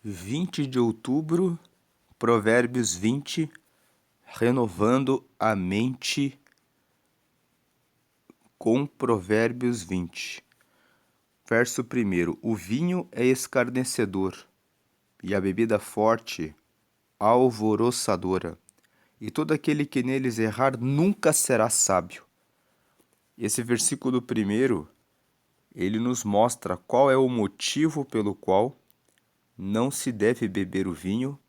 20 de outubro, Provérbios 20, renovando a mente com Provérbios 20. Verso 1: O vinho é escarnecedor, e a bebida forte, alvoroçadora, e todo aquele que neles errar nunca será sábio. Esse versículo 1, ele nos mostra qual é o motivo pelo qual não se deve beber o vinho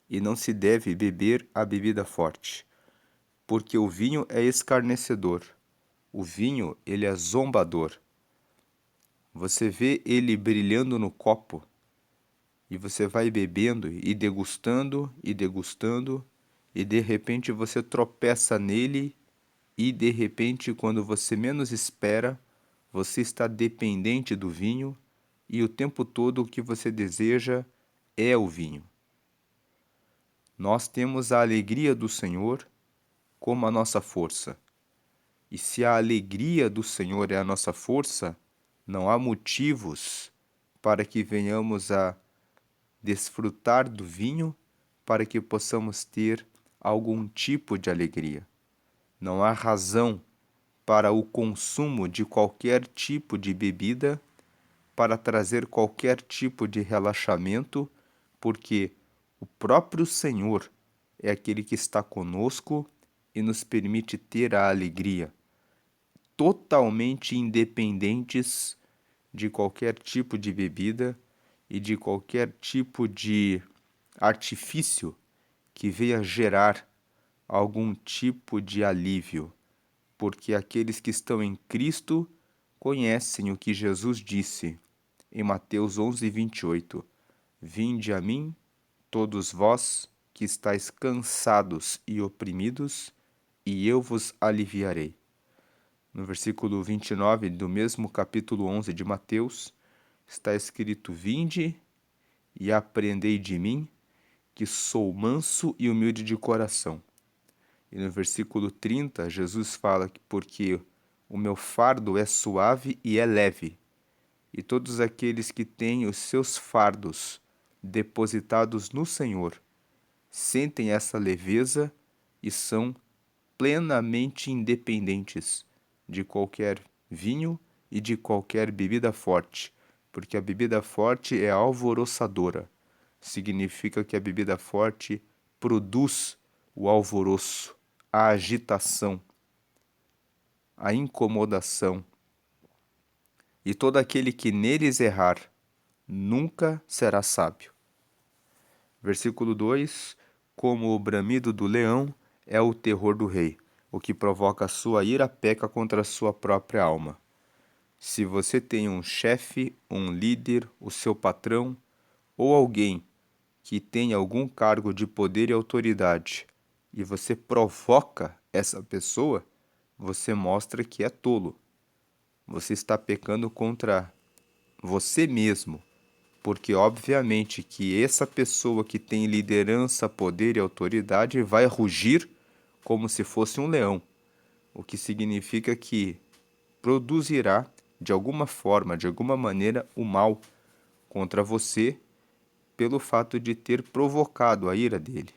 e não se deve beber a bebida forte, porque o vinho é escarnecedor, o vinho ele é zombador. Você vê ele brilhando no copo e você vai bebendo e degustando e de repente você tropeça nele e de repente quando você menos espera, você está dependente do vinho e o tempo todo o que você deseja é o vinho. Nós temos a alegria do Senhor como a nossa força. E se a alegria do Senhor é a nossa força, não há motivos para que venhamos a desfrutar do vinho para que possamos ter algum tipo de alegria. Não há razão para o consumo de qualquer tipo de bebida para trazer qualquer tipo de relaxamento, porque o próprio Senhor é aquele que está conosco e nos permite ter a alegria, totalmente independentes de qualquer tipo de bebida e de qualquer tipo de artifício que venha gerar algum tipo de alívio, porque aqueles que estão em Cristo conhecem o que Jesus disse em Mateus 11:28. Vinde a mim, todos vós que estáis cansados e oprimidos, e eu vos aliviarei. No versículo 29 do mesmo capítulo 11 de Mateus, está escrito: Vinde e aprendei de mim, que sou manso e humilde de coração. E no versículo 30, Jesus fala que porque o meu fardo é suave e é leve, e todos aqueles que têm os seus fardos depositados no Senhor sentem essa leveza e são plenamente independentes de qualquer vinho e de qualquer bebida forte, porque a bebida forte é alvoroçadora. Significa que a bebida forte produz o alvoroço, a agitação, a incomodação. E todo aquele que neles errar nunca será sábio. Versículo 2: Como o bramido do leão é o terror do rei, o que provoca a sua ira peca contra a sua própria alma. Se você tem um chefe, um líder, o seu patrão ou alguém que tem algum cargo de poder e autoridade e você provoca essa pessoa, você mostra que é tolo. Você está pecando contra você mesmo, porque obviamente que essa pessoa que tem liderança, poder e autoridade vai rugir como se fosse um leão, o que significa que produzirá de alguma forma, de alguma maneira, o mal contra você pelo fato de ter provocado a ira dele.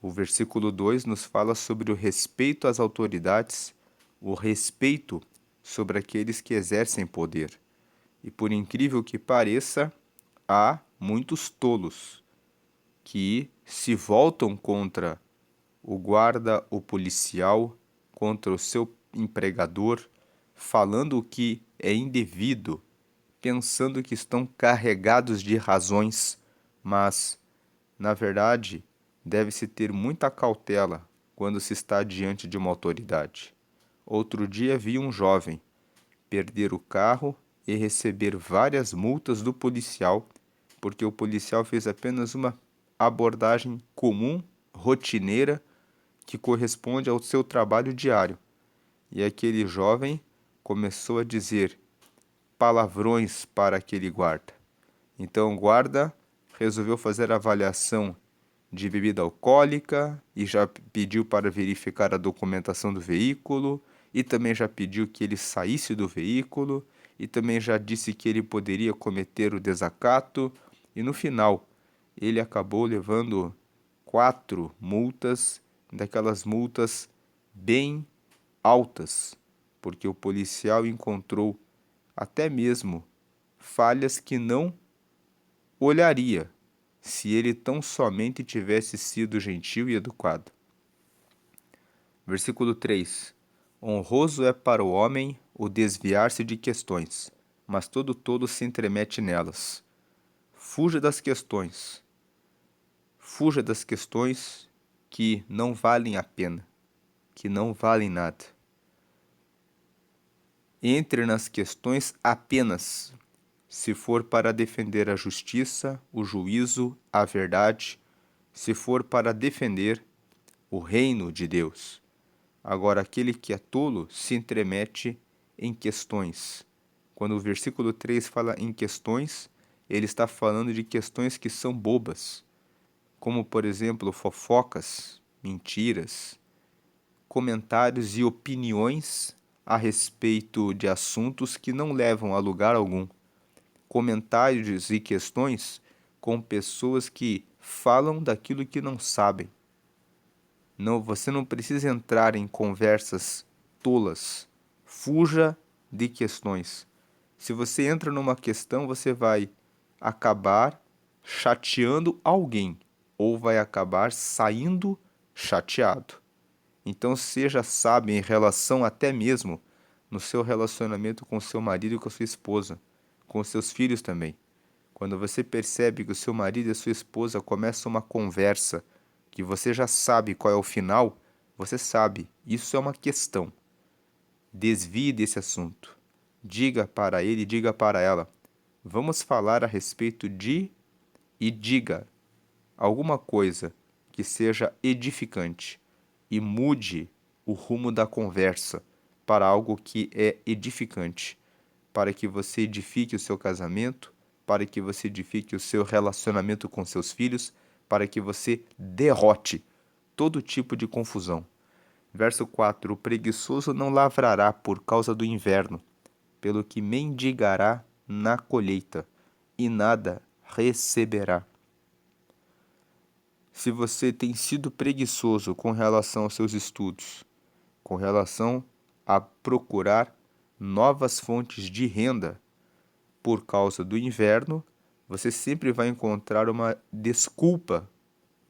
O versículo 2 nos fala sobre o respeito às autoridades, o respeito sobre aqueles que exercem poder. E por incrível que pareça, há muitos tolos que se voltam contra o guarda, o policial, contra o seu empregador, falando o que é indevido, pensando que estão carregados de razões, mas, na verdade, deve-se ter muita cautela quando se está diante de uma autoridade. Outro dia vi um jovem perder o carro e receber várias multas do policial, porque o policial fez apenas uma abordagem comum, rotineira, que corresponde ao seu trabalho diário. E aquele jovem começou a dizer palavrões para aquele guarda. Então o guarda resolveu fazer a avaliação de bebida alcoólica e já pediu para verificar a documentação do veículo e também já pediu que ele saísse do veículo e também já disse que ele poderia cometer o desacato E no final, ele acabou levando 4 multas, daquelas multas bem altas, porque o policial encontrou até mesmo falhas que não olharia se ele tão somente tivesse sido gentil e educado. Versículo 3: Honroso é para o homem o desviar-se de questões, mas todo tolo se entremete nelas. Fuja das questões. Fuja das questões que não valem a pena, que não valem nada. Entre nas questões apenas se for para defender a justiça, o juízo, a verdade, se for para defender o reino de Deus. Agora, aquele que é tolo se entremete em questões. Quando o versículo 3 fala em questões, ele está falando de questões que são bobas, como, por exemplo, fofocas, mentiras, comentários e opiniões a respeito de assuntos que não levam a lugar algum. Comentários e questões com pessoas que falam daquilo que não sabem. Não, você não precisa entrar em conversas tolas. Fuja de questões. Se você entra numa questão, você vai acabar chateando alguém ou vai acabar saindo chateado. Então seja sábio em relação até mesmo no seu relacionamento com seu marido e com a sua esposa, com seus filhos também. Quando você percebe que o seu marido e a sua esposa começam uma conversa que você já sabe qual é o final, você sabe, isso é uma questão. Desvie desse assunto. Diga para ele, diga para ela. Vamos falar a respeito de e diga alguma coisa que seja edificante e mude o rumo da conversa para algo que é edificante, para que você edifique o seu casamento, para que você edifique o seu relacionamento com seus filhos, para que você derrote todo tipo de confusão. Verso 4: O preguiçoso não lavrará por causa do inverno, pelo que mendigará na colheita, e nada receberá. Se você tem sido preguiçoso com relação aos seus estudos, com relação a procurar novas fontes de renda por causa do inverno, você sempre vai encontrar uma desculpa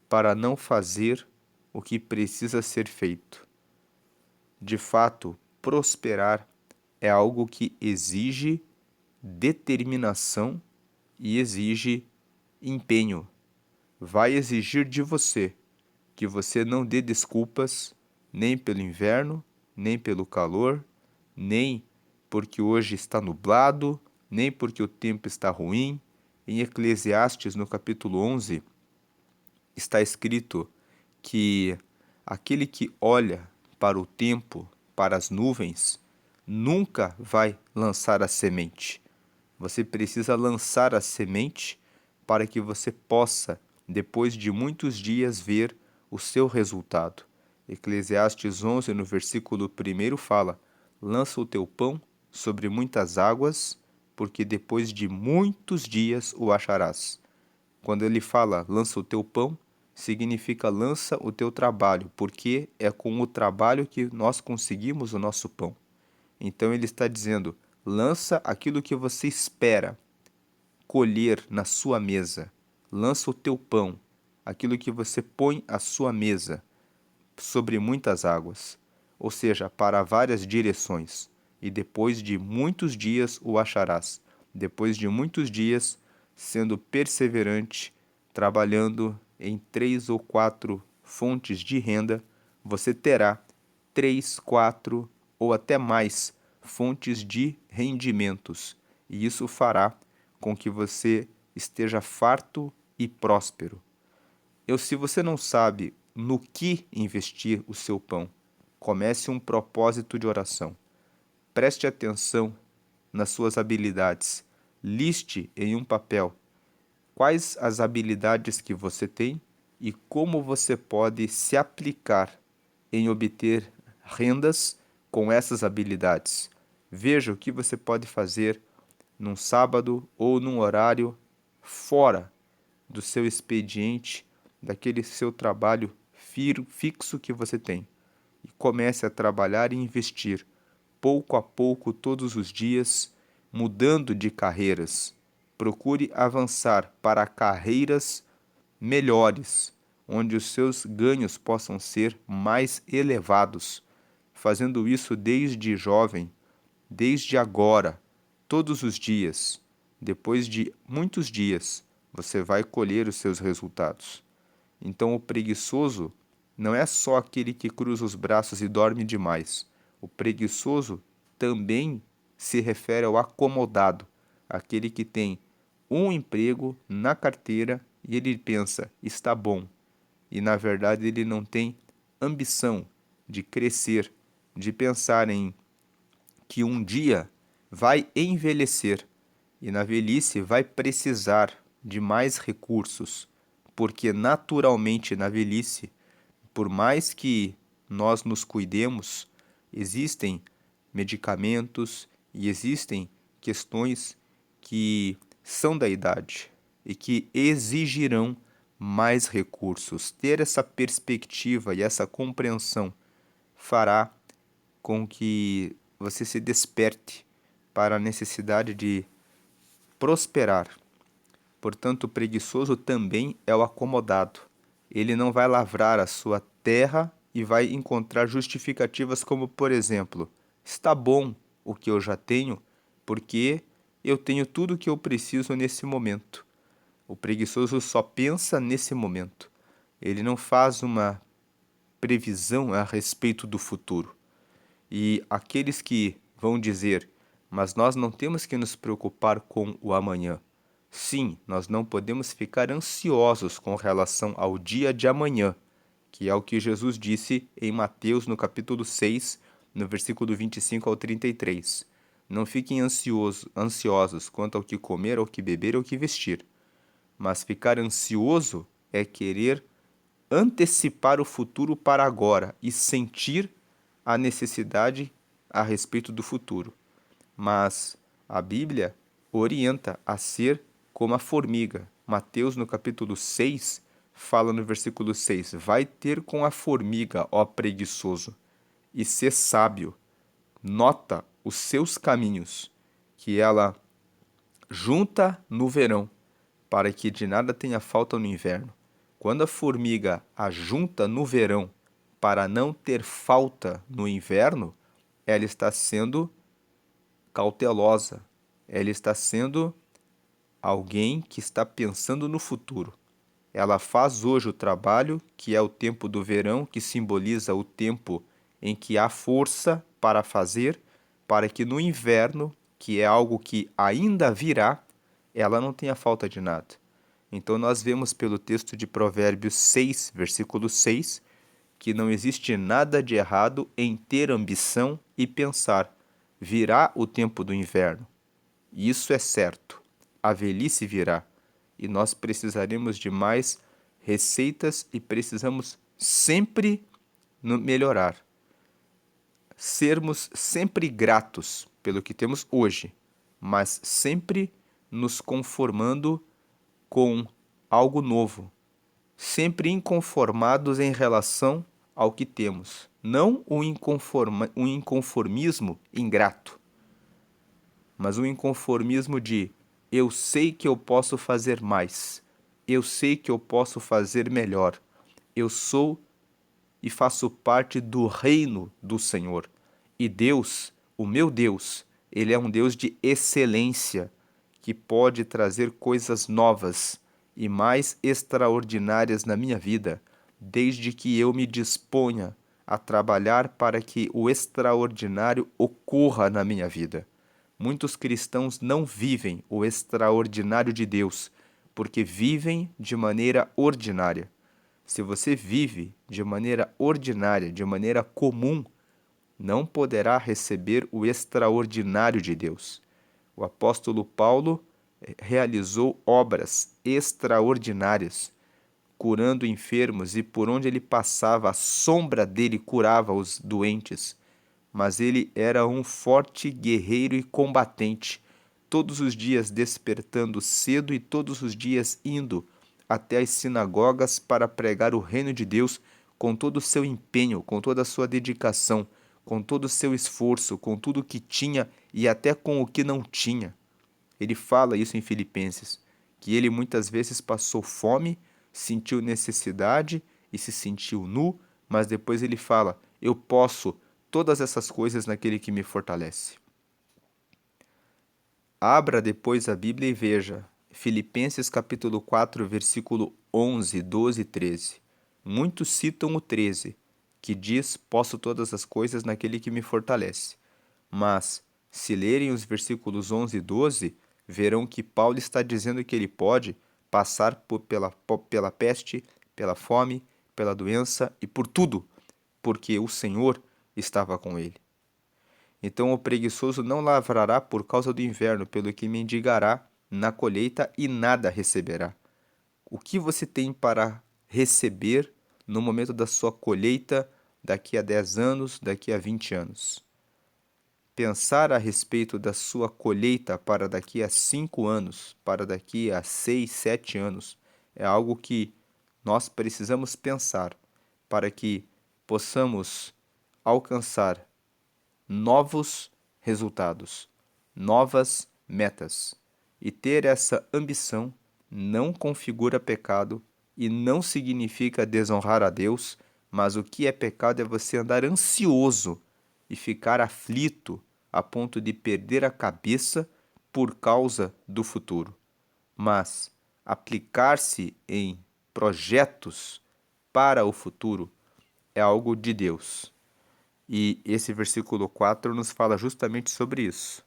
para não fazer o que precisa ser feito. De fato, prosperar é algo que exige determinação e exige empenho. Vai exigir de você que você não dê desculpas nem pelo inverno, nem pelo calor, nem porque hoje está nublado, nem porque o tempo está ruim. Em Eclesiastes, no capítulo 11, está escrito que aquele que olha para o tempo, para as nuvens, nunca vai lançar a semente. Você precisa lançar a semente para que você possa, depois de muitos dias, ver o seu resultado. Eclesiastes 11, no versículo 1, fala: lança o teu pão sobre muitas águas, porque depois de muitos dias o acharás. Quando ele fala lança o teu pão, significa lança o teu trabalho, porque é com o trabalho que nós conseguimos o nosso pão. Então ele está dizendo: lança aquilo que você espera colher na sua mesa. Lança o teu pão, aquilo que você põe à sua mesa, sobre muitas águas, ou seja, para várias direções, e depois de muitos dias o acharás. Depois de muitos dias, sendo perseverante, trabalhando em 3 ou 4 fontes de renda, você terá 3, 4 ou até mais fontes de rendimentos, e isso fará com que você esteja farto e próspero. Se você não sabe no que investir o seu pão, comece um propósito de oração. Preste atenção nas suas habilidades. Liste em um papel quais as habilidades que você tem e como você pode se aplicar em obter rendas com essas habilidades. Veja o que você pode fazer num sábado ou num horário fora do seu expediente, daquele seu trabalho fixo que você tem. E comece a trabalhar e investir, pouco a pouco, todos os dias, mudando de carreiras. Procure avançar para carreiras melhores, onde os seus ganhos possam ser mais elevados. Fazendo isso desde jovem, desde agora, todos os dias. Depois de muitos dias, você vai colher os seus resultados. Então, o preguiçoso não é só aquele que cruza os braços e dorme demais. O preguiçoso também se refere ao acomodado, aquele que tem um emprego na carteira e ele pensa, está bom. E na verdade ele não tem ambição de crescer, de pensar em que um dia vai envelhecer e na velhice vai precisar de mais recursos, porque naturalmente na velhice, por mais que nós nos cuidemos, existem medicamentos e existem questões que são da idade e que exigirão mais recursos. Ter essa perspectiva e essa compreensão fará com que você se desperte para a necessidade de prosperar. Portanto, o preguiçoso também é o acomodado. Ele não vai lavrar a sua terra e vai encontrar justificativas como, por exemplo, está bom o que eu já tenho, porque eu tenho tudo o que eu preciso nesse momento. O preguiçoso só pensa nesse momento. Ele não faz uma previsão a respeito do futuro. E aqueles que vão dizer, mas nós não temos que nos preocupar com o amanhã. Sim, nós não podemos ficar ansiosos com relação ao dia de amanhã, que é o que Jesus disse em Mateus, no capítulo 6, no versículo 25 ao 33. Não fiquem ansiosos quanto ao que comer, ao que beber, ao que vestir. Mas ficar ansioso é querer antecipar o futuro para agora e sentir a necessidade a respeito do futuro. Mas a Bíblia orienta a ser como a formiga. Mateus, no capítulo 6, fala no versículo 6, vai ter com a formiga, ó preguiçoso, e ser sábio. Nota os seus caminhos, que ela junta no verão, para que de nada tenha falta no inverno. Quando a formiga ajunta no verão para não ter falta no inverno, ela está sendo cautelosa, ela está sendo alguém que está pensando no futuro. Ela faz hoje o trabalho, que é o tempo do verão, que simboliza o tempo em que há força para fazer, para que no inverno, que é algo que ainda virá, ela não tenha falta de nada. Então nós vemos pelo texto de Provérbios 6, versículo 6, que não existe nada de errado em ter ambição e pensar, virá o tempo do inverno. Isso é certo. A velhice virá e nós precisaremos de mais receitas e precisamos sempre melhorar. Sermos sempre gratos pelo que temos hoje, mas sempre nos conformando com algo novo, sempre inconformados em relação ao que temos, não um inconformismo ingrato, mas um inconformismo de eu sei que eu posso fazer mais, eu sei que eu posso fazer melhor, eu sou e faço parte do reino do Senhor. E Deus, o meu Deus, Ele é um Deus de excelência, que pode trazer coisas novas e mais extraordinárias na minha vida, desde que eu me disponha a trabalhar para que o extraordinário ocorra na minha vida. Muitos cristãos não vivem o extraordinário de Deus, porque vivem de maneira ordinária. Se você vive de maneira ordinária, de maneira comum, não poderá receber o extraordinário de Deus. O apóstolo Paulo realizou obras extraordinárias, curando enfermos, e por onde ele passava, a sombra dele curava os doentes. Mas ele era um forte guerreiro e combatente, todos os dias despertando cedo e todos os dias indo até as sinagogas para pregar o reino de Deus com todo o seu empenho, com toda a sua dedicação, com todo o seu esforço, com tudo o que tinha e até com o que não tinha. Ele fala isso em Filipenses, que ele muitas vezes passou fome, sentiu necessidade e se sentiu nu, mas depois ele fala: eu posso todas essas coisas naquele que me fortalece. Abra depois a Bíblia e veja Filipenses capítulo 4, versículo 11, 12 e 13. Muitos citam o 13, que diz: posso todas as coisas naquele que me fortalece. Mas, se lerem os versículos 11 e 12, verão que Paulo está dizendo que ele pode passar pela peste, pela fome, pela doença e por tudo, porque o Senhor estava com ele. Então o preguiçoso não lavrará por causa do inverno, pelo que mendigará na colheita e nada receberá. O que você tem para receber no momento da sua colheita daqui a 10 anos, daqui a 20 anos? Pensar a respeito da sua colheita para daqui a 5 anos, para daqui a 6, 7 anos, é algo que nós precisamos pensar para que possamos alcançar novos resultados, novas metas. E ter essa ambição não configura pecado e não significa desonrar a Deus, mas o que é pecado é você andar ansioso e ficar aflito a ponto de perder a cabeça por causa do futuro. Mas aplicar-se em projetos para o futuro é algo de Deus. E esse versículo 4 nos fala justamente sobre isso,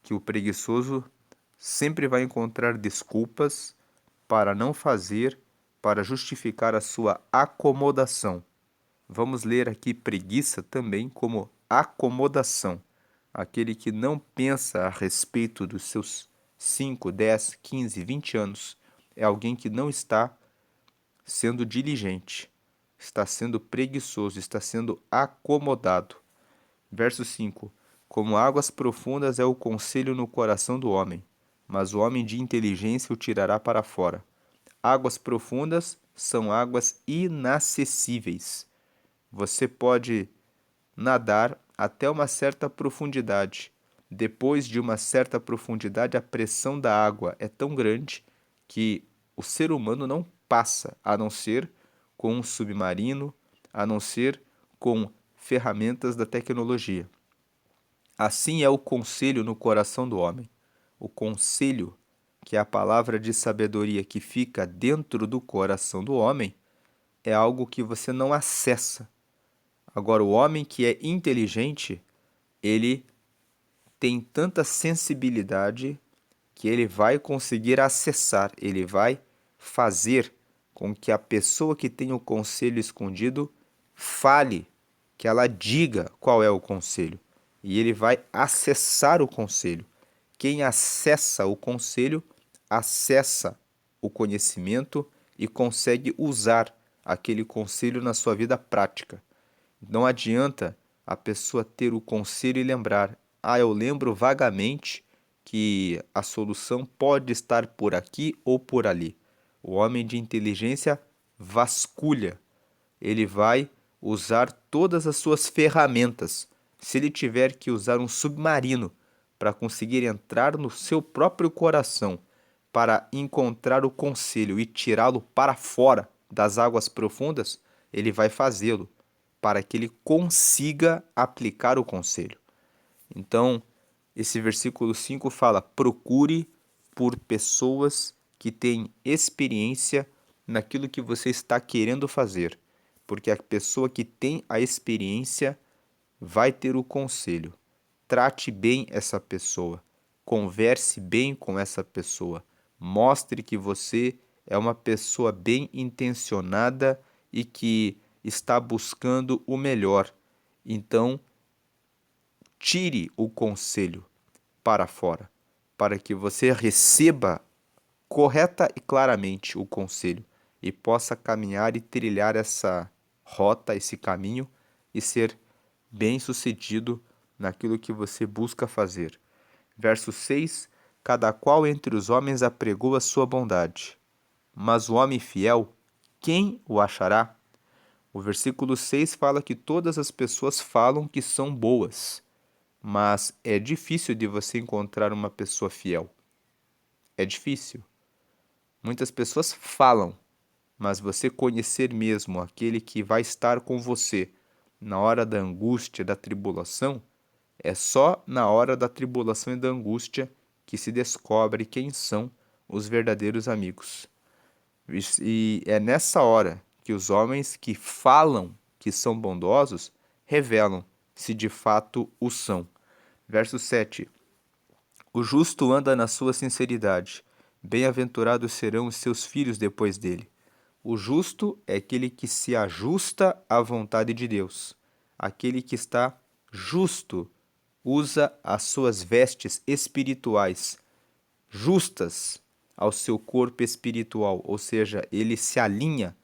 que o preguiçoso sempre vai encontrar desculpas para não fazer, para justificar a sua acomodação. Vamos ler aqui preguiça também como acomodação. Aquele que não pensa a respeito dos seus 5, 10, 15, 20 anos é alguém que não está sendo diligente, está sendo preguiçoso, está sendo acomodado. Verso 5: como águas profundas é o conselho no coração do homem, mas o homem de inteligência o tirará para fora. Águas profundas são águas inacessíveis. Você pode nadar até uma certa profundidade. Depois de uma certa profundidade, a pressão da água é tão grande que o ser humano não passa, a não ser com um submarino, a não ser com ferramentas da tecnologia. Assim é o conselho no coração do homem. O conselho, que é a palavra de sabedoria que fica dentro do coração do homem, é algo que você não acessa. Agora, o homem que é inteligente, ele tem tanta sensibilidade que ele vai conseguir acessar, ele vai fazer com que a pessoa que tem o conselho escondido fale, que ela diga qual é o conselho. E ele vai acessar o conselho. Quem acessa o conselho, acessa o conhecimento e consegue usar aquele conselho na sua vida prática. Não adianta a pessoa ter o conselho e lembrar: eu lembro vagamente que a solução pode estar por aqui ou por ali. O homem de inteligência vasculha. Ele vai usar todas as suas ferramentas. Se ele tiver que usar um submarino para conseguir entrar no seu próprio coração, para encontrar o conselho e tirá-lo para fora das águas profundas, ele vai fazê-lo, para que ele consiga aplicar o conselho. Então, esse versículo 5 fala: procure por pessoas que têm experiência naquilo que você está querendo fazer, porque a pessoa que tem a experiência vai ter o conselho. Trate bem essa pessoa, converse bem com essa pessoa, mostre que você é uma pessoa bem intencionada e que está buscando o melhor. Então, tire o conselho para fora, para que você receba correta e claramente o conselho e possa caminhar e trilhar essa rota, esse caminho e ser bem-sucedido naquilo que você busca fazer. Verso 6: cada qual entre os homens apregou a sua bondade, Mas o homem fiel, quem o achará? O versículo 6 fala que todas as pessoas falam que são boas, mas é difícil de você encontrar uma pessoa fiel. É difícil. Muitas pessoas falam, mas você conhecer mesmo aquele que vai estar com você na hora da angústia, da tribulação, é só na hora da tribulação e da angústia que se descobre quem são os verdadeiros amigos. E é nessa hora que os homens que falam que são bondosos revelam se de fato o são. Verso 7. O justo anda na sua sinceridade. Bem-aventurados serão os seus filhos depois dele. O justo é aquele que se ajusta à vontade de Deus. Aquele que está justo usa as suas vestes espirituais justas ao seu corpo espiritual, ou seja, ele se alinha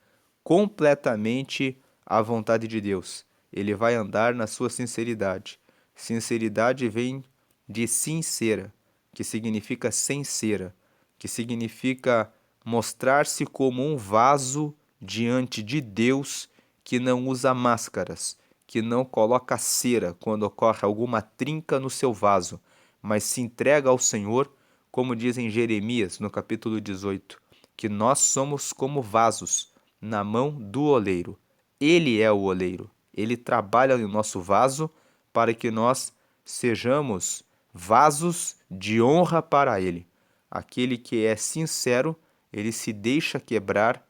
completamente à vontade de Deus. Ele vai andar na sua sinceridade. Sinceridade vem de sincera, que significa sincera, que significa mostrar-se como um vaso diante de Deus que não usa máscaras, que não coloca cera quando ocorre alguma trinca no seu vaso, mas se entrega ao Senhor, como diz em Jeremias, no capítulo 18, que nós somos como vasos na mão do oleiro. Ele é o oleiro. Ele trabalha no nosso vaso para que nós sejamos vasos de honra para ele. Aquele que é sincero, ele se deixa quebrar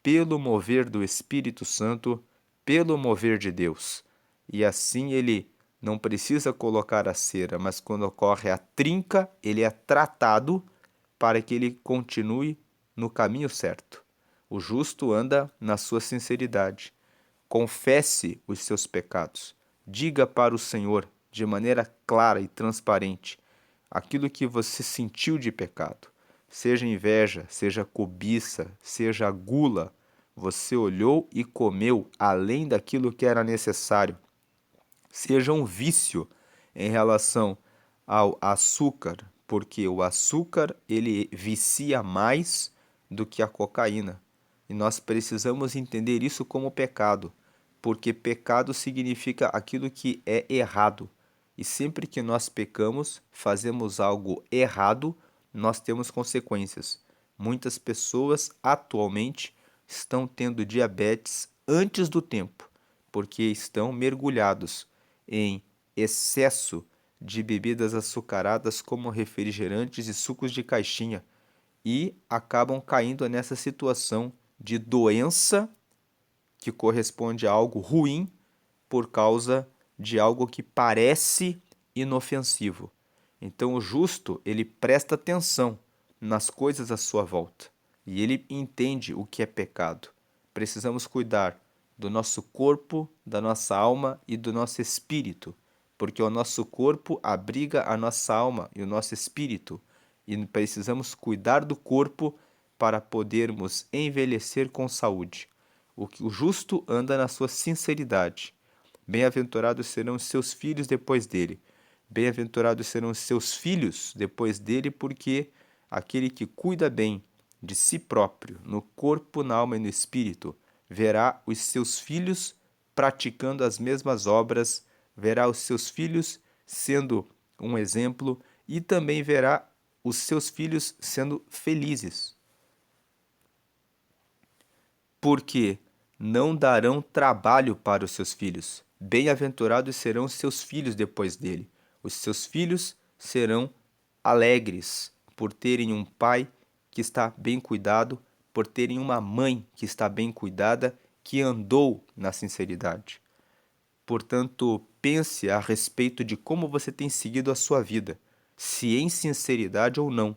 pelo mover do Espírito Santo, pelo mover de Deus. E assim ele não precisa colocar a cera, mas quando ocorre a trinca, ele é tratado para que ele continue no caminho certo. O justo anda na sua sinceridade. Confesse os seus pecados. Diga para o Senhor, de maneira clara e transparente, aquilo que você sentiu de pecado. Seja inveja, seja cobiça, seja gula. Você olhou e comeu além daquilo que era necessário. Seja um vício em relação ao açúcar, porque o açúcar ele vicia mais do que a cocaína. E nós precisamos entender isso como pecado, porque pecado significa aquilo que é errado. E sempre que nós pecamos, fazemos algo errado, nós temos consequências. Muitas pessoas atualmente estão tendo diabetes antes do tempo, porque estão mergulhados em excesso de bebidas açucaradas como refrigerantes e sucos de caixinha e acabam caindo nessa situação de doença que corresponde a algo ruim por causa de algo que parece inofensivo. Então o justo, ele presta atenção nas coisas à sua volta e ele entende o que é pecado. Precisamos cuidar do nosso corpo, da nossa alma e do nosso espírito, porque o nosso corpo abriga a nossa alma e o nosso espírito, e precisamos cuidar do corpo para podermos envelhecer com saúde. O justo anda na sua sinceridade. Bem-aventurados serão os seus filhos depois dele. Bem-aventurados serão os seus filhos depois dele, porque aquele que cuida bem de si próprio, no corpo, na alma e no espírito, verá os seus filhos praticando as mesmas obras, verá os seus filhos sendo um exemplo e também verá os seus filhos sendo felizes. Porque não darão trabalho para os seus filhos. Bem-aventurados serão os seus filhos depois dele. Os seus filhos serão alegres por terem um pai que está bem cuidado, por terem uma mãe que está bem cuidada, que andou na sinceridade. Portanto, pense a respeito de como você tem seguido a sua vida, se em sinceridade ou não.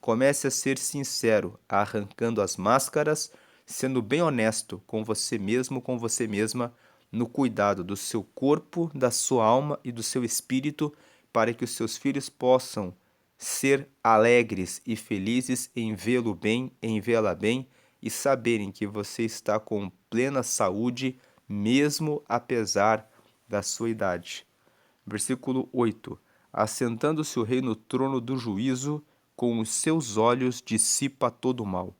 Comece a ser sincero, arrancando as máscaras, sendo bem honesto com você mesmo, com você mesma, no cuidado do seu corpo, da sua alma e do seu espírito, para que os seus filhos possam ser alegres e felizes em vê-lo bem, em vê-la bem e saberem que você está com plena saúde, mesmo apesar da sua idade. Versículo 8: Assentando-se o rei no trono do juízo, com os seus olhos dissipa todo o mal.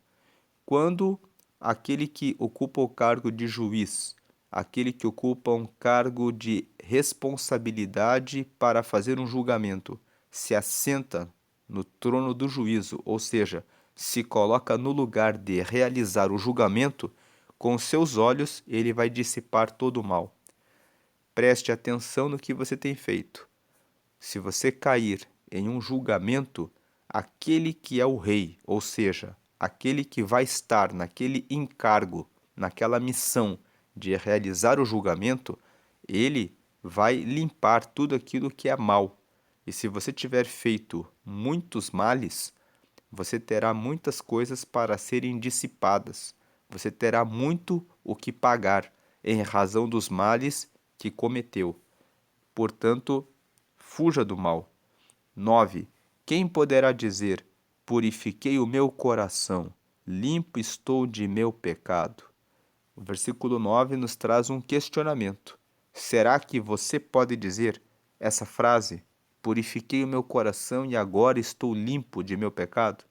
Quando aquele que ocupa o cargo de juiz, aquele que ocupa um cargo de responsabilidade para fazer um julgamento, se assenta no trono do juízo, ou seja, se coloca no lugar de realizar o julgamento, com seus olhos ele vai dissipar todo o mal. Preste atenção no que você tem feito. Se você cair em um julgamento, aquele que é o rei, ou seja, aquele que vai estar naquele encargo, naquela missão de realizar o julgamento, ele vai limpar tudo aquilo que é mal. E se você tiver feito muitos males, você terá muitas coisas para serem dissipadas. Você terá muito o que pagar em razão dos males que cometeu. Portanto, fuja do mal. 9. Quem poderá dizer: purifiquei o meu coração, limpo estou de meu pecado? O versículo 9 nos traz um questionamento. Será que você pode dizer essa frase: purifiquei o meu coração e agora estou limpo de meu pecado?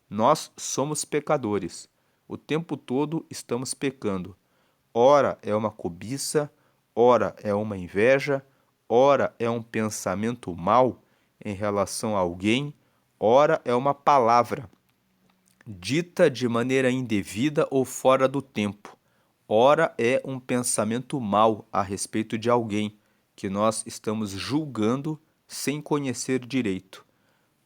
Nós somos pecadores. O tempo todo estamos pecando. Ora é uma cobiça, ora é uma inveja, ora é um pensamento mau em relação a alguém, ora é uma palavra dita de maneira indevida ou fora do tempo. Ora é um pensamento mau a respeito de alguém que nós estamos julgando sem conhecer direito.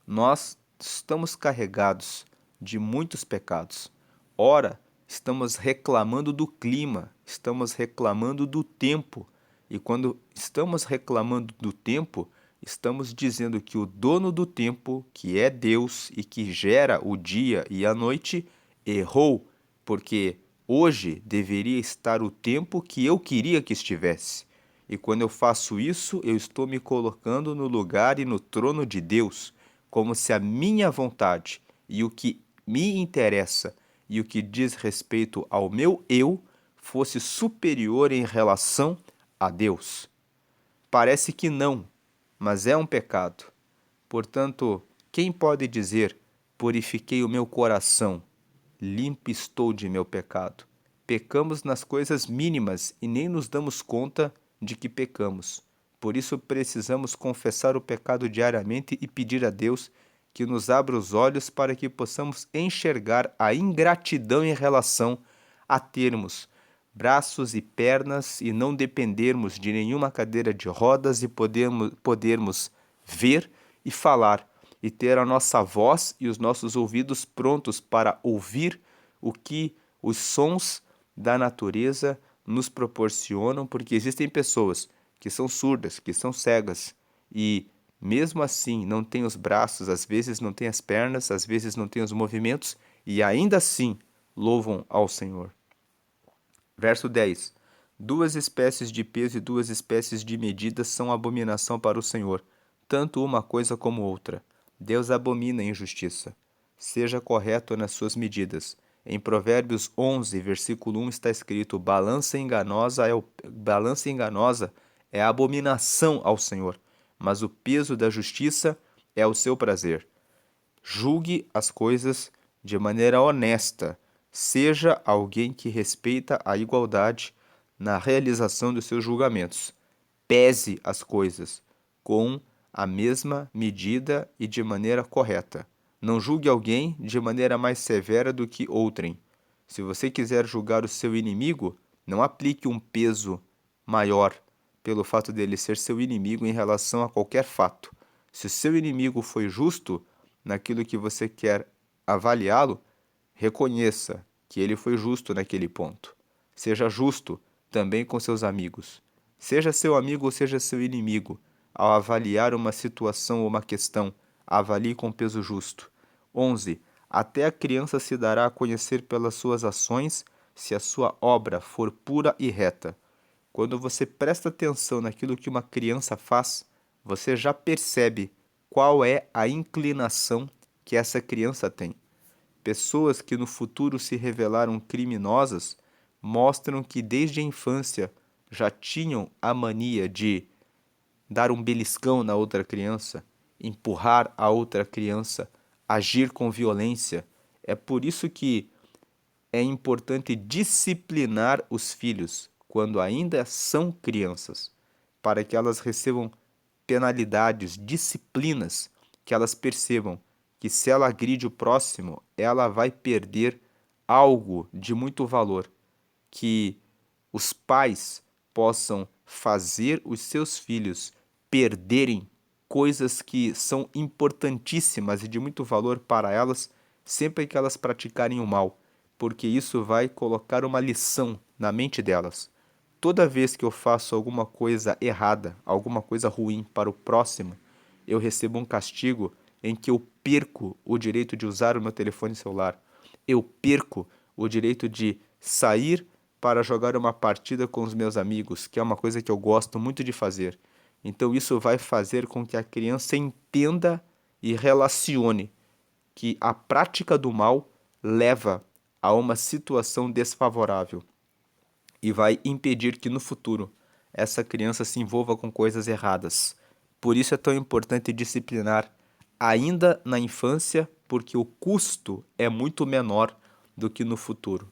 Nós estamos carregados de muitos pecados. Ora, estamos reclamando do clima, estamos reclamando do tempo. E quando estamos reclamando do tempo, estamos dizendo que o dono do tempo, que é Deus e que gera o dia e a noite, errou, porque hoje deveria estar o tempo que eu queria que estivesse. E quando eu faço isso, eu estou me colocando no lugar e no trono de Deus, como se a minha vontade e o que me interessa e o que diz respeito ao meu eu fosse superior em relação a Deus. Parece que não, mas é um pecado. Portanto, quem pode dizer: purifiquei o meu coração, limpo estou de meu pecado? Pecamos nas coisas mínimas e nem nos damos conta de que pecamos. Por isso precisamos confessar o pecado diariamente e pedir a Deus que nos abra os olhos para que possamos enxergar a ingratidão em relação a termos braços e pernas e não dependermos de nenhuma cadeira de rodas e podermos ver e falar e ter a nossa voz e os nossos ouvidos prontos para ouvir o que os sons da natureza nos proporcionam, porque existem pessoas que são surdas, que são cegas e mesmo assim não têm os braços, às vezes não têm as pernas, às vezes não têm os movimentos e ainda assim louvam ao Senhor. Verso 10. Duas espécies de peso e duas espécies de medida são abominação para o Senhor, tanto uma coisa como outra. Deus abomina a injustiça. Seja correto nas suas medidas. Em Provérbios 11, versículo 1 está escrito: balança enganosa é a abominação ao Senhor, mas o peso da justiça é o seu prazer. Julgue as coisas de maneira honesta. Seja alguém que respeita a igualdade na realização dos seus julgamentos. Pese as coisas com a mesma medida e de maneira correta. Não julgue alguém de maneira mais severa do que outrem. Se você quiser julgar o seu inimigo, não aplique um peso maior pelo fato dele ser seu inimigo em relação a qualquer fato. Se o seu inimigo foi justo naquilo que você quer avaliá-lo, reconheça que ele foi justo naquele ponto. Seja justo também com seus amigos. Seja seu amigo ou seja seu inimigo, ao avaliar uma situação ou uma questão, avalie com peso justo. 11. Até a criança se dará a conhecer pelas suas ações, se a sua obra for pura e reta. Quando você presta atenção naquilo que uma criança faz, você já percebe qual é a inclinação que essa criança tem. Pessoas que no futuro se revelaram criminosas mostram que desde a infância já tinham a mania de dar um beliscão na outra criança, empurrar a outra criança, agir com violência. É por isso que é importante disciplinar os filhos quando ainda são crianças, para que elas recebam penalidades, disciplinas, que elas percebam que se ela agride o próximo, ela vai perder algo de muito valor, que os pais possam fazer os seus filhos perderem coisas que são importantíssimas e de muito valor para elas sempre que elas praticarem o mal, porque isso vai colocar uma lição na mente delas. Toda vez que eu faço alguma coisa errada, alguma coisa ruim para o próximo, eu recebo um castigo em que eu perco o direito de usar o meu telefone celular. Eu perco o direito de sair para jogar uma partida com os meus amigos, que é uma coisa que eu gosto muito de fazer. Então isso vai fazer com que a criança entenda e relacione que a prática do mal leva a uma situação desfavorável e vai impedir que no futuro essa criança se envolva com coisas erradas. Por isso é tão importante disciplinar ainda na infância, porque o custo é muito menor do que no futuro.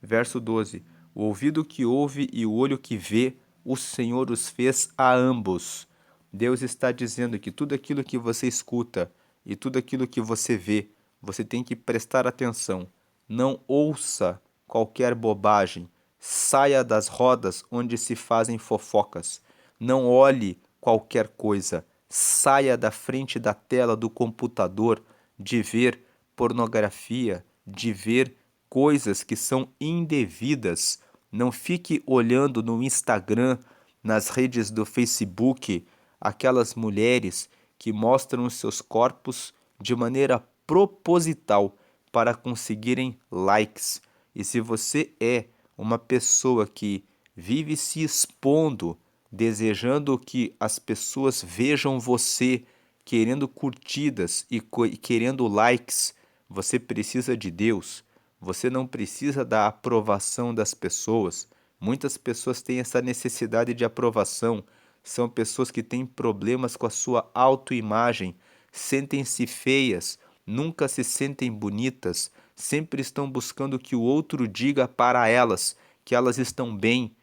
Verso 12: O ouvido que ouve e o olho que vê, o Senhor os fez a ambos. Deus está dizendo que tudo aquilo que você escuta e tudo aquilo que você vê, você tem que prestar atenção. Não ouça qualquer bobagem. Saia das rodas onde se fazem fofocas. Não olhe qualquer coisa. Saia da frente da tela do computador de ver pornografia, de ver coisas que são indevidas. Não fique olhando no Instagram, nas redes do Facebook, aquelas mulheres que mostram os seus corpos de maneira proposital para conseguirem likes. E se você é uma pessoa que vive se expondo, desejando que as pessoas vejam você, querendo curtidas e querendo likes, você precisa de Deus. Você não precisa da aprovação das pessoas. Muitas pessoas têm essa necessidade de aprovação. São pessoas que têm problemas com a sua autoimagem, sentem-se feias, nunca se sentem bonitas, sempre estão buscando que o outro diga para elas que elas estão bem.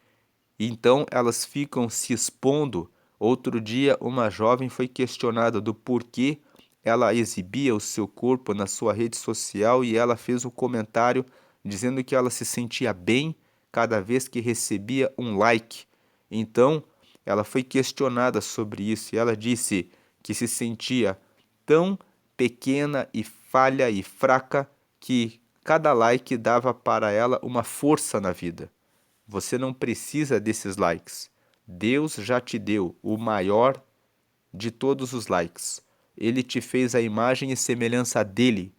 Então elas ficam se expondo. Outro dia, uma jovem foi questionada do porquê ela exibia o seu corpo na sua rede social e ela fez um comentário dizendo que ela se sentia bem cada vez que recebia um like. Então, ela foi questionada sobre isso e ela disse que se sentia tão pequena e falha e fraca que cada like dava para ela uma força na vida. Você não precisa desses likes. Deus já te deu o maior de todos os likes. Ele te fez a imagem e semelhança dele.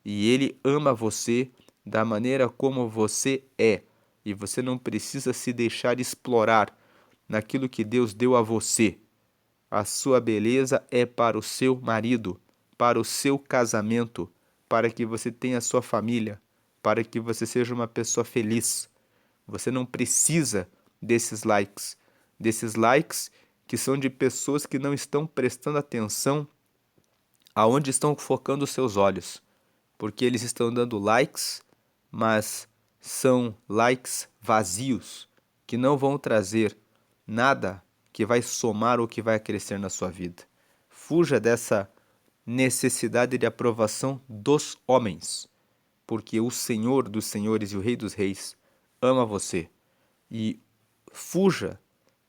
E ele ama você da maneira como você é. E você não precisa se deixar explorar naquilo que Deus deu a você. A sua beleza é para o seu marido, para o seu casamento, para que você tenha sua família, para que você seja uma pessoa feliz. Você não precisa desses likes que são de pessoas que não estão prestando atenção aonde estão focando os seus olhos, porque eles estão dando likes, mas são likes vazios, que não vão trazer nada que vai somar ou que vai crescer na sua vida. Fuja dessa necessidade de aprovação dos homens, porque o Senhor dos senhores e o Rei dos reis ama você. E fuja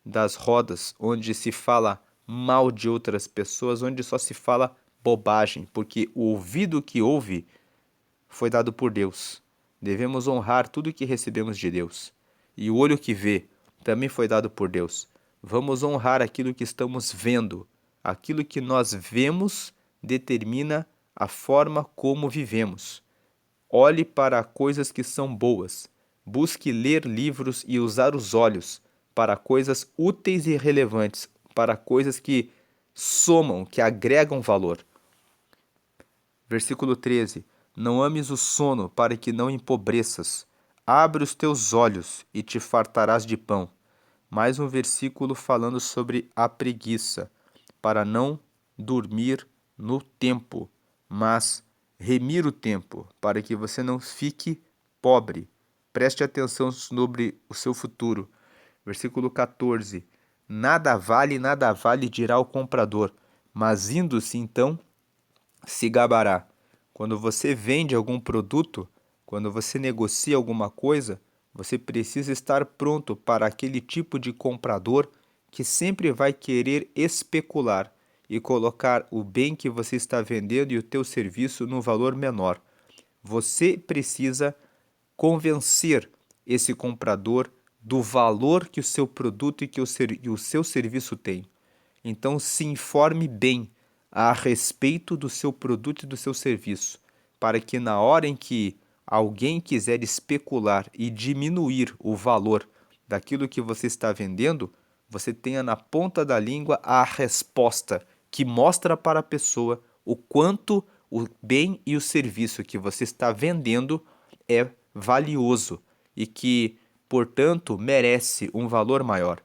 das rodas onde se fala mal de outras pessoas, onde só se fala bobagem, porque o ouvido que ouve foi dado por Deus. Devemos honrar tudo que recebemos de Deus. E o olho que vê também foi dado por Deus. Vamos honrar aquilo que estamos vendo. Aquilo que nós vemos determina a forma como vivemos. Olhe para coisas que são boas. Busque ler livros e usar os olhos para coisas úteis e relevantes, para coisas que somam, que agregam valor. Versículo 13: Não ames o sono para que não empobreças. Abre os teus olhos e te fartarás de pão. Mais um versículo falando sobre a preguiça, para não dormir no tempo, mas remir o tempo, para que você não fique pobre. Preste atenção sobre o seu futuro. Versículo 14. Nada vale, dirá o comprador, mas indo-se então, se gabará. Quando você vende algum produto, quando você negocia alguma coisa, você precisa estar pronto para aquele tipo de comprador que sempre vai querer especular e colocar o bem que você está vendendo e o teu serviço no valor menor. Você precisa convencer esse comprador do valor que o seu produto e que o seu serviço tem. Então, se informe bem a respeito do seu produto e do seu serviço, para que na hora em que alguém quiser especular e diminuir o valor daquilo que você está vendendo, você tenha na ponta da língua a resposta que mostra para a pessoa o quanto o bem e o serviço que você está vendendo é valioso e que, portanto, merece um valor maior.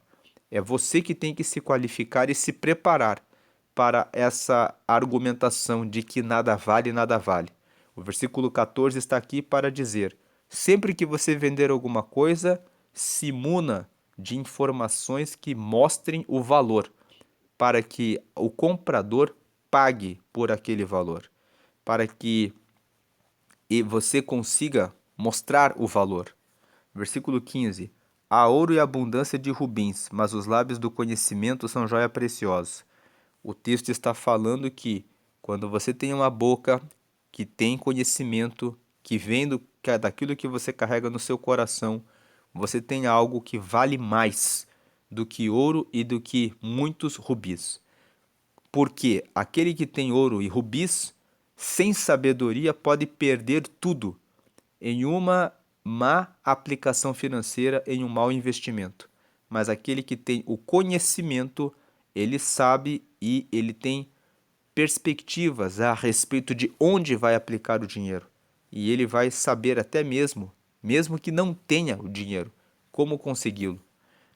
É você que tem que se qualificar e se preparar para essa argumentação de que nada vale, nada vale. O versículo 14 está aqui para dizer: sempre que você vender alguma coisa, se muna de informações que mostrem o valor, para que o comprador pague por aquele valor, para que você consiga mostrar o valor. Versículo 15. Há ouro e abundância de rubins, mas os lábios do conhecimento são joia preciosa. O texto está falando que quando você tem uma boca que tem conhecimento, que vem daquilo que você carrega no seu coração, você tem algo que vale mais do que ouro e do que muitos rubis. Porque aquele que tem ouro e rubis, sem sabedoria, pode perder tudo em uma má aplicação financeira, em um mau investimento. Mas aquele que tem o conhecimento, ele sabe e ele tem perspectivas a respeito de onde vai aplicar o dinheiro. E ele vai saber até mesmo que não tenha o dinheiro, como consegui-lo.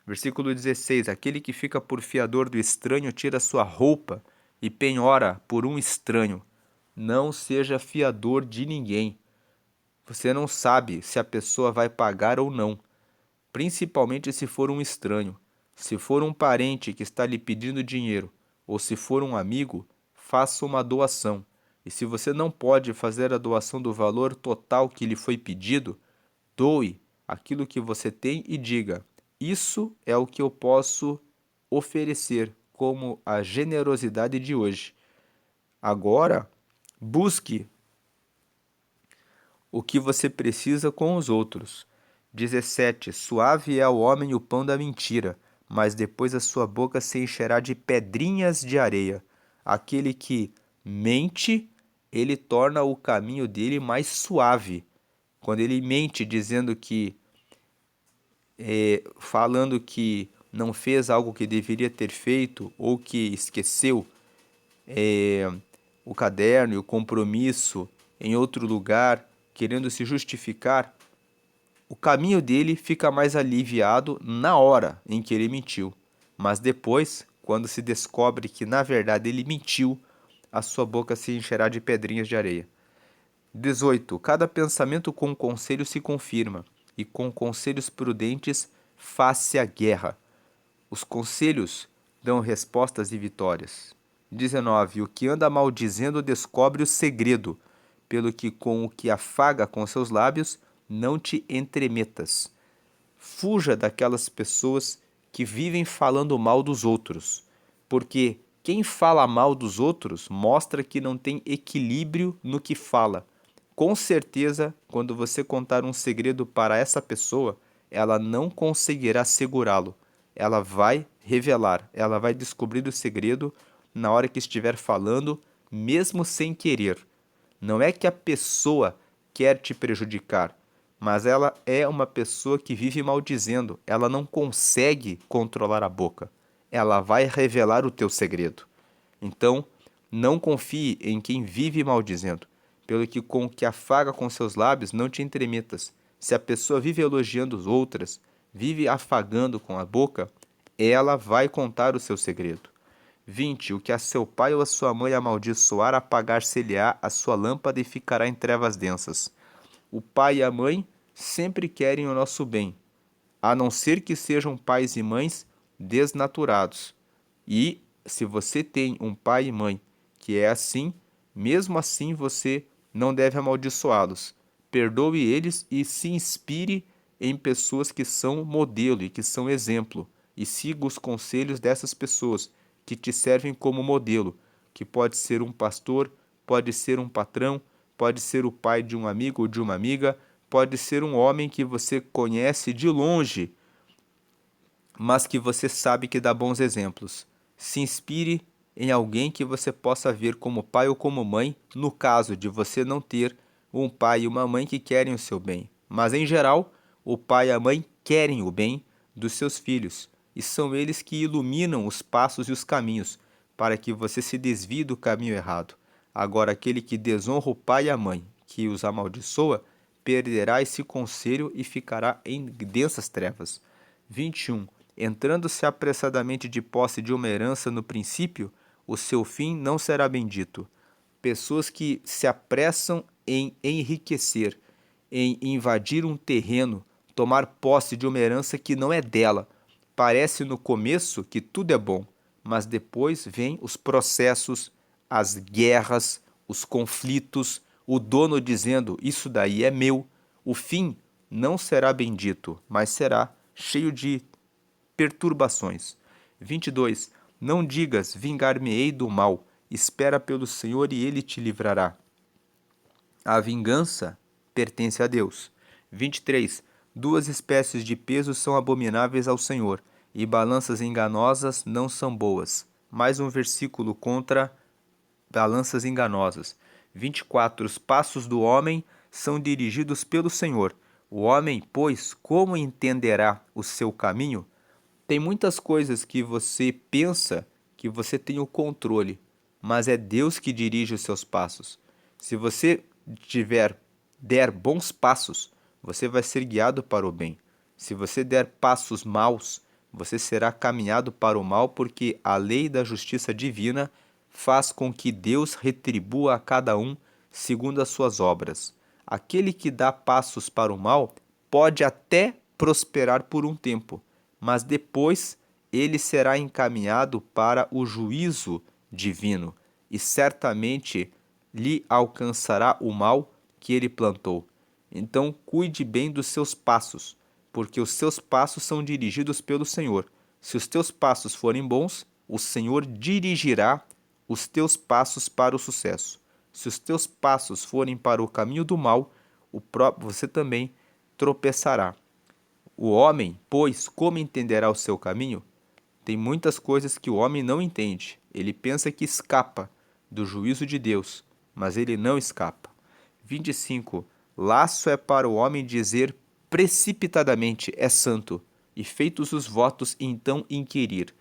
Versículo 16. Aquele que fica por fiador do estranho tira sua roupa e penhora por um estranho. Não seja fiador de ninguém. Você não sabe se a pessoa vai pagar ou não, principalmente se for um estranho. Se for um parente que está lhe pedindo dinheiro, ou se for um amigo, faça uma doação. E se você não pode fazer a doação do valor total que lhe foi pedido, doe aquilo que você tem e diga: isso é o que eu posso oferecer como a generosidade de hoje. Agora, busque o que você precisa com os outros. 17. Suave é ao homem o pão da mentira, mas depois a sua boca se encherá de pedrinhas de areia. Aquele que mente, ele torna o caminho dele mais suave. Quando ele mente dizendo que, falando que não fez algo que deveria ter feito ou que esqueceu o caderno e o compromisso em outro lugar, querendo se justificar, o caminho dele fica mais aliviado na hora em que ele mentiu. Mas depois, quando se descobre que na verdade ele mentiu, a sua boca se encherá de pedrinhas de areia. 18. Cada pensamento com conselho se confirma, e com conselhos prudentes faz-se a guerra. Os conselhos dão respostas e vitórias. 19. O que anda maldizendo descobre o segredo, pelo que com o que afaga com seus lábios, não te entremetas. Fuja daquelas pessoas que vivem falando mal dos outros, porque quem fala mal dos outros mostra que não tem equilíbrio no que fala. Com certeza, quando você contar um segredo para essa pessoa, ela não conseguirá segurá-lo. Ela vai revelar, ela vai descobrir o segredo na hora que estiver falando, mesmo sem querer. Não é que a pessoa quer te prejudicar, mas ela é uma pessoa que vive maldizendo. Ela não consegue controlar a boca. Ela vai revelar o teu segredo. Então, não confie em quem vive maldizendo, pelo que com o que afaga com seus lábios não te entremetas. Se a pessoa vive elogiando os outras, vive afagando com a boca, ela vai contar o seu segredo. 20. O que a seu pai ou a sua mãe amaldiçoar, apagar-se-lhe-á a sua lâmpada e ficará em trevas densas. O pai e a mãe sempre querem o nosso bem, a não ser que sejam pais e mães desnaturados. E se você tem um pai e mãe que é assim, mesmo assim você não deve amaldiçoá-los. Perdoe eles e se inspire em pessoas que são modelo e que são exemplo. E siga os conselhos dessas pessoas que te servem como modelo, que pode ser um pastor, pode ser um patrão, pode ser o pai de um amigo ou de uma amiga, pode ser um homem que você conhece de longe, mas que você sabe que dá bons exemplos. Se inspire em alguém que você possa ver como pai ou como mãe, no caso de você não ter um pai e uma mãe que querem o seu bem. Mas, em geral, o pai e a mãe querem o bem dos seus filhos, e são eles que iluminam os passos e os caminhos para que você se desvie do caminho errado. Agora, aquele que desonra o pai e a mãe, que os amaldiçoa, perderá esse conselho e ficará em densas trevas. 21. Entrando-se apressadamente de posse de uma herança no princípio, o seu fim não será bendito. Pessoas que se apressam em enriquecer, em invadir um terreno, tomar posse de uma herança que não é dela. Parece no começo que tudo é bom, mas depois vêm os processos, as guerras, os conflitos, o dono dizendo: Isso daí é meu. O fim não será bendito, mas será cheio de perturbações. 22. Não digas: Vingar-me-ei do mal. Espera pelo Senhor e ele te livrará. A vingança pertence a Deus. 23. Duas espécies de peso são abomináveis ao Senhor, e balanças enganosas não são boas. Mais um versículo contra balanças enganosas. 24. Os passos do homem são dirigidos pelo Senhor. O homem, pois, como entenderá o seu caminho? Tem muitas coisas que você pensa que você tem o controle, mas é Deus que dirige os seus passos. Se você der bons passos, você vai ser guiado para o bem. Se você der passos maus, você será caminhado para o mal, porque a lei da justiça divina faz com que Deus retribua a cada um segundo as suas obras. Aquele que dá passos para o mal pode até prosperar por um tempo, mas depois ele será encaminhado para o juízo divino, e certamente lhe alcançará o mal que ele plantou. Então, cuide bem dos seus passos, porque os seus passos são dirigidos pelo Senhor. Se os teus passos forem bons, o Senhor dirigirá os teus passos para o sucesso. Se os teus passos forem para o caminho do mal, você também tropeçará. O homem, pois, como entenderá o seu caminho? Tem muitas coisas que o homem não entende. Ele pensa que escapa do juízo de Deus, mas ele não escapa. 25. Laço é para o homem dizer precipitadamente é santo, e feitos os votos, então inquirir.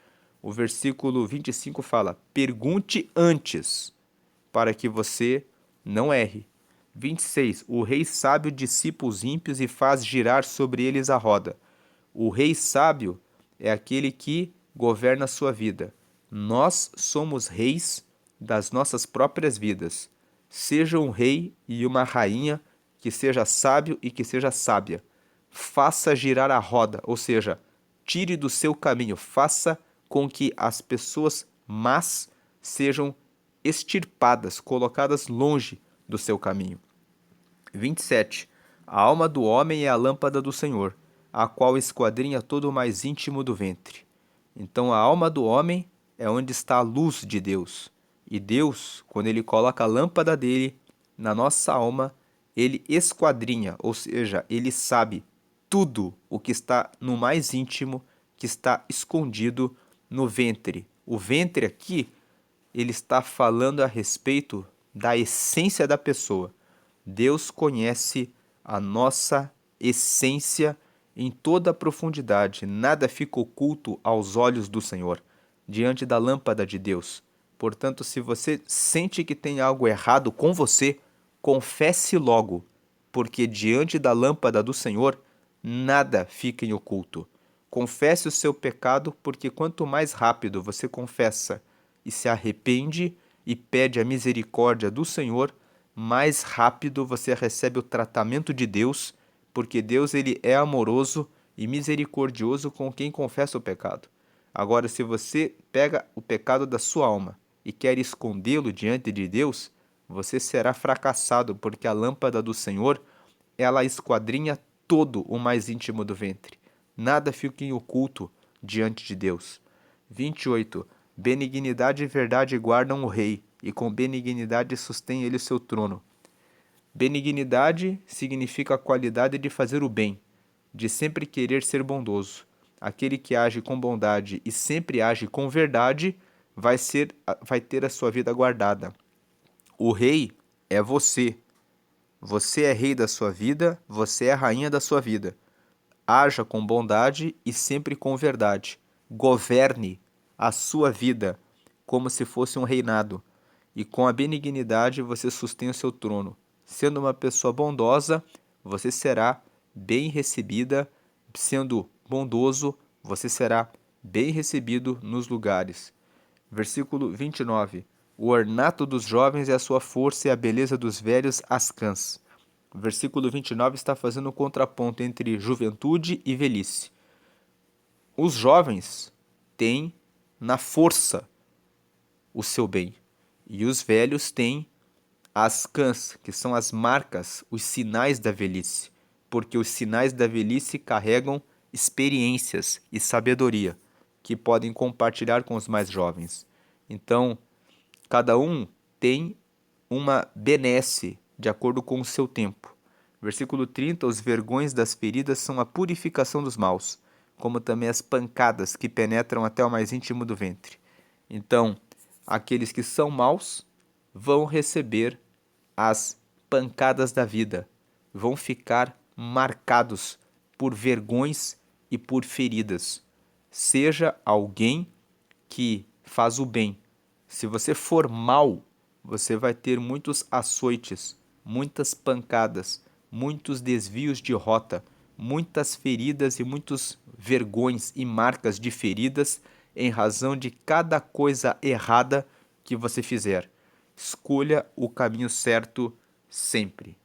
O versículo 25 fala: pergunte antes, para que você não erre. 26. O rei sábio dissipa os ímpios e faz girar sobre eles a roda. O rei sábio é aquele que governa a sua vida. Nós somos reis das nossas próprias vidas. Seja um rei e uma rainha que seja sábio e que seja sábia. Faça girar a roda, ou seja, tire do seu caminho, faça com que as pessoas más sejam extirpadas, colocadas longe do seu caminho. 27. A alma do homem é a lâmpada do Senhor, a qual esquadrinha todo o mais íntimo do ventre. Então, a alma do homem é onde está a luz de Deus. E Deus, quando Ele coloca a lâmpada dele na nossa alma, Ele esquadrinha, ou seja, Ele sabe tudo o que está no mais íntimo, que está escondido no ventre. O ventre aqui, ele está falando a respeito da essência da pessoa. Deus conhece a nossa essência em toda a profundidade. Nada fica oculto aos olhos do Senhor, diante da lâmpada de Deus. Portanto, se você sente que tem algo errado com você, confesse logo, porque diante da lâmpada do Senhor, nada fica em oculto. Confesse o seu pecado, porque quanto mais rápido você confessa e se arrepende e pede a misericórdia do Senhor, mais rápido você recebe o tratamento de Deus porque Deus ele é amoroso e misericordioso com quem confessa o pecado. Agora, se você pega o pecado da sua alma e quer escondê-lo diante de Deus, você será fracassado, porque a lâmpada do Senhor, ela esquadrinha todo o mais íntimo do ventre. Nada fica em oculto diante de Deus. 28. Benignidade e verdade guardam o rei, e com benignidade sustém ele o seu trono. Benignidade significa a qualidade de fazer o bem, de sempre querer ser bondoso. Aquele que age com bondade e sempre age com verdade vai ter a sua vida guardada. O rei é você. Você é rei da sua vida, você é rainha da sua vida. Haja com bondade e sempre com verdade. Governe a sua vida como se fosse um reinado. E com a benignidade você sustém o seu trono. Sendo uma pessoa bondosa, você será bem recebida. Sendo bondoso, você será bem recebido nos lugares. Versículo 29. O ornato dos jovens é a sua força e a beleza dos velhos as cãs. O versículo 29 está fazendo um contraponto entre juventude e velhice. Os jovens têm na força o seu bem, e os velhos têm as cãs, que são as marcas, os sinais da velhice, porque os sinais da velhice carregam experiências e sabedoria que podem compartilhar com os mais jovens. Então, cada um tem uma benesse de acordo com o seu tempo. Versículo 30, os vergões das feridas são a purificação dos maus, como também as pancadas que penetram até o mais íntimo do ventre. Então, aqueles que são maus vão receber as pancadas da vida, vão ficar marcados por vergões e por feridas. Seja alguém que faz o bem. Se você for mal, você vai ter muitos açoites, muitas pancadas, muitos desvios de rota, muitas feridas e muitos vergões e marcas de feridas em razão de cada coisa errada que você fizer. Escolha o caminho certo sempre.